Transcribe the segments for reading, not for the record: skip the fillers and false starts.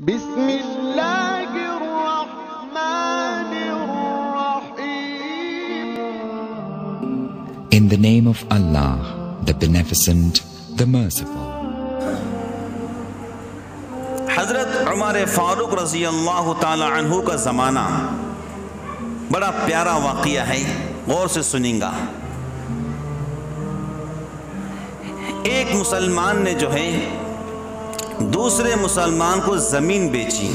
بسم اللہ الرحمن الرحیم. In the name of Allah, the Beneficent, the Merciful. حضرت عمر فاروق رضی اللہ تعالی عنہ کا زمانہ بڑا پیارا واقعہ ہے، غور سے سنیں گا. ایک مسلمان نے جو ہے دوسرے مسلمان کو زمین بیچی.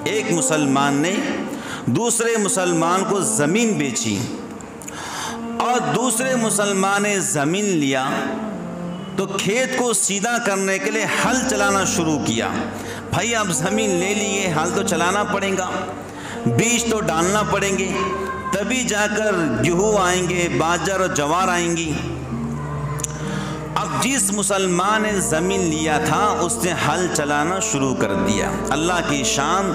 ایک مسلمان نے دوسرے مسلمان کو زمین بیچی اور دوسرے مسلمان نے زمین لیا تو کھیت کو سیدھا کرنے کے لیے ہل چلانا شروع کیا. بھائی اب زمین لے لیے، ہل تو چلانا پڑے گا، بیج تو ڈالنا پڑیں گے، تبھی جا کر گیہوں آئیں گے، باجر اور جوار آئیں گی. اب جس مسلمان نے زمین لیا تھا اس نے ہل چلانا شروع کر دیا. اللہ کی شان،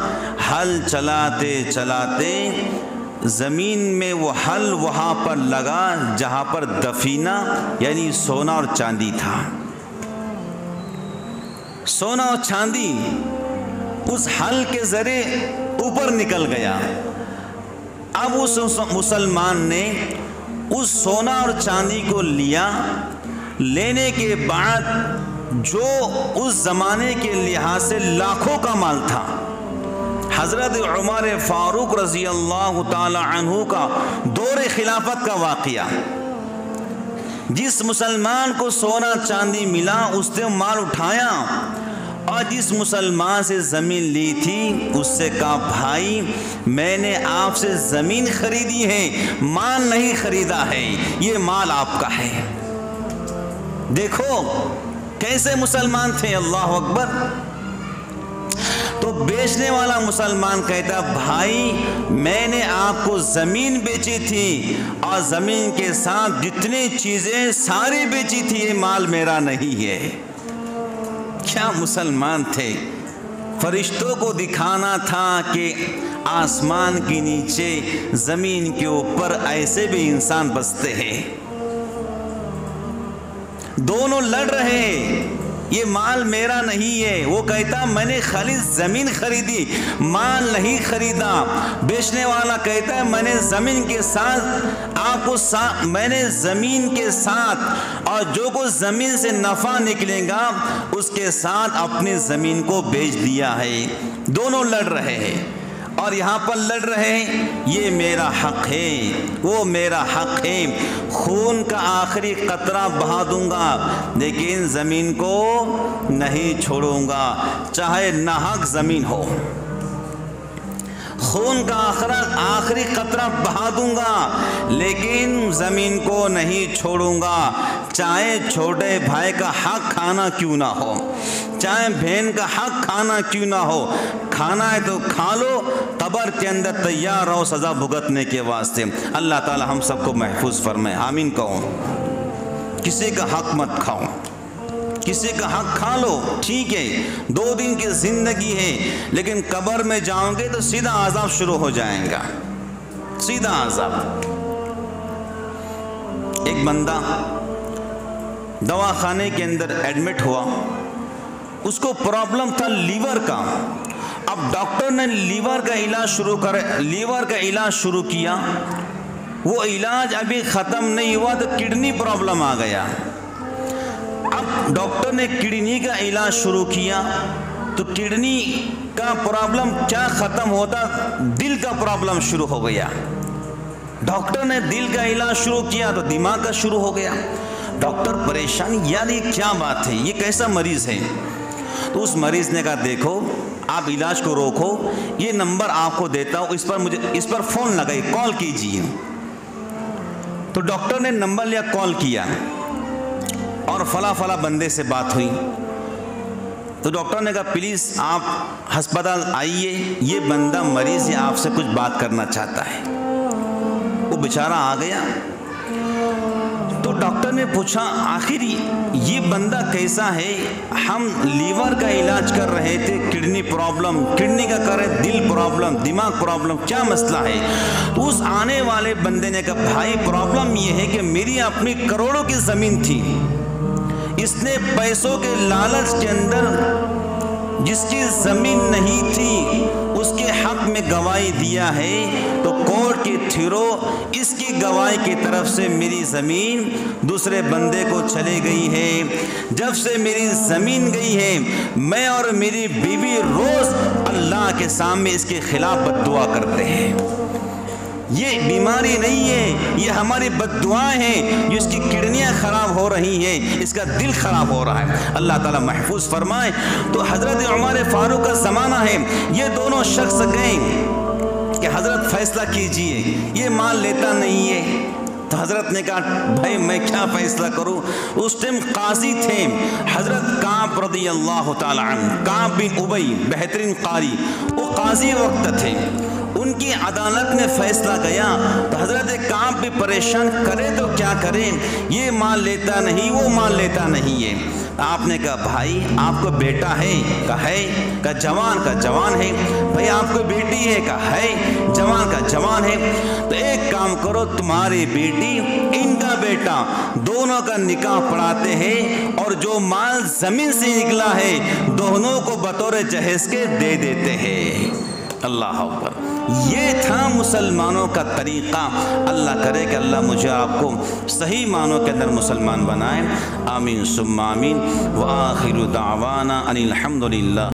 ہل چلاتے چلاتے زمین میں وہ ہل وہاں پر لگا جہاں پر دفینہ یعنی سونا اور چاندی تھا. سونا اور چاندی اس ہل کے ذریعے اوپر نکل گیا. اب اس مسلمان نے اس سونا اور چاندی کو لیا. لینے کے بعد جو اس زمانے کے لحاظ سے لاکھوں کا مال تھا، حضرت عمر فاروق رضی اللہ تعالی عنہ کا دور خلافت کا واقعہ. جس مسلمان کو سونا چاندی ملا اس نے مال اٹھایا اور جس مسلمان سے زمین لی تھی اس سے کہا بھائی میں نے آپ سے زمین خریدی ہے، مال نہیں خریدا ہے، یہ مال آپ کا ہے. دیکھو کیسے مسلمان تھے، اللہ اکبر. تو بیچنے والا مسلمان کہتا بھائی میں نے آپ کو زمین بیچی تھی اور زمین کے ساتھ جتنی چیزیں ساری بیچی تھی، یہ مال میرا نہیں ہے. کیا مسلمان تھے. فرشتوں کو دکھانا تھا کہ آسمان کے نیچے زمین کے اوپر ایسے بھی انسان بستے ہیں. دونوں لڑ رہے ہیں، یہ مال میرا نہیں ہے. وہ کہتا میں نے خالی زمین خریدی، مال نہیں خریدا. بیچنے والا کہتا ہے میں نے زمین کے ساتھ آپ کو میں نے زمین کے ساتھ اور جو کچھ زمین سے نفع نکلے گا اس کے ساتھ اپنی زمین کو بیچ دیا ہے. دونوں لڑ رہے ہیں اور یہاں پر لڑ رہے ہیں، یہ میرا حق ہے، وہ میرا حق ہے. خون کا آخری قطرہ بہا دوں گا لیکن زمین کو نہیں چھوڑوں گا، چاہے ناحق زمین ہو. خون کا آخری قطرہ بہا دوں گا لیکن زمین کو نہیں چھوڑوں گا، چاہے چھوٹے بھائی کا حق کھانا کیوں نہ ہو، چاہے بہن کا حق کھانا کیوں نہ ہو. کھانا ہے تو کھا لو، قبر کے اندر تیار رہو سزا بھگتنے کے واسطے. اللہ تعالی ہم سب کو محفوظ فرمائے، آمین کہو. کسی کا حق مت کھاؤ، کسی کا حق کھا لو ٹھیک ہے، 2 دن کی زندگی ہے لیکن قبر میں جاؤں گے تو سیدھا عذاب شروع ہو جائیں گا، سیدھا عذاب. ایک بندہ دواخانے کے اندر ایڈمٹ ہوا، اس کو پرابلم تھا لیور کا. اب ڈاکٹر نے لیور کا علاج شروع کیا. وہ علاج ابھی ختم نہیں ہوا تو کڈنی پرابلم آ گیا. اب ڈاکٹر نے کڈنی کا علاج شروع کیا تو کڈنی کا پرابلم کیا ختم ہوتا، دل کا پرابلم شروع ہو گیا. ڈاکٹر نے دل کا علاج شروع کیا تو دماغ کا شروع ہو گیا. ڈاکٹر پریشان، یار یہ کیا بات ہے، یہ کیسا مریض ہے. تو اس مریض نے کہا دیکھو آپ علاج کو روکو، یہ نمبر آپ کو دیتا ہوں، اس پر فون لگائی، کال کیجیے. تو ڈاکٹر نے نمبر لیا، کال کیا اور فلاں بندے سے بات ہوئی. تو ڈاکٹر نے کہا پلیز آپ ہسپتال آئیے، یہ بندہ مریض ہے، آپ سے کچھ بات کرنا چاہتا ہے. وہ بیچارہ آ گیا. تو ڈاکٹر نے پوچھا آخر یہ بندہ کیسا ہے، ہم لیور کا علاج کر رہے تھے، کڈنی پرابلم، کڈنی کا کر رہے، دل پرابلم، دماغ پرابلم، کیا مسئلہ ہے. تو اس آنے والے بندے نے کہا بھائی پرابلم یہ ہے کہ میری اپنی کروڑوں کی زمین تھی، اس نے پیسوں کے لالچ کے اندر جس کی زمین نہیں تھی اس کے حق میں گواہی دیا ہے تو کورٹ کے تھرو اس کی گواہی کی طرف سے میری زمین دوسرے بندے کو چلے گئی ہے۔ جب سے میری زمین گئی ہے میں اور میری بیوی روز اللہ کے سامنے اس کے خلاف بد دعا کرتے ہیں۔ یہ بیماری نہیں ہے، یہ ہماری بد دعائیں ہیں، جو اس کی کڈنیاں خراب ہو رہی ہیں، اس کا دل خراب ہو رہا ہے۔ اللہ تعالیٰ محفوظ فرمائے۔ تو حضرت عمر فاروق کا زمانہ ہے، یہ دونوں شخص گئے کہ حضرت فیصلہ کیجئے، یہ مال لیتا نہیں ہے۔ تو حضرت نے کہا بھائی میں کیا فیصلہ کروں؟ اس ٹائم قاضی تھے حضرت کعب رضی اللہ تعالی عنہ، کعب بن ابی، بہترین قاری، وہ قاضی وقت تھے۔ ان کی عدالت میں فیصلہ گیا تو حضرت کعب بھی پریشان، کرے تو کیا کرے، یہ مال لیتا نہیں، وہ مال لیتا نہیں ہے۔ آپ نے کہا بھائی آپ کو بیٹا ہے؟ کہا ہے۔ کہا جوان ہے۔ بھائی آپ کو بیٹی ہے؟ کہا ہے۔ جوان کا جوان ہے۔ تو ایک کام کرو، تمہاری بیٹی ان کا بیٹا دونوں کا نکاح پڑھاتے ہیں اور جو مال زمین سے نکلا ہے دونوں کو بطور جہیز کے دے دیتے ہیں۔ اللہ اکبر۔ یہ تھا مسلمانوں کا طریقہ۔ اللہ کرے کہ اللہ مجھے آپ کو صحیح معنوں کے اندر مسلمان بنائے۔ آمین ثم آمین۔ وآخر دعوانا ان الحمد للہ۔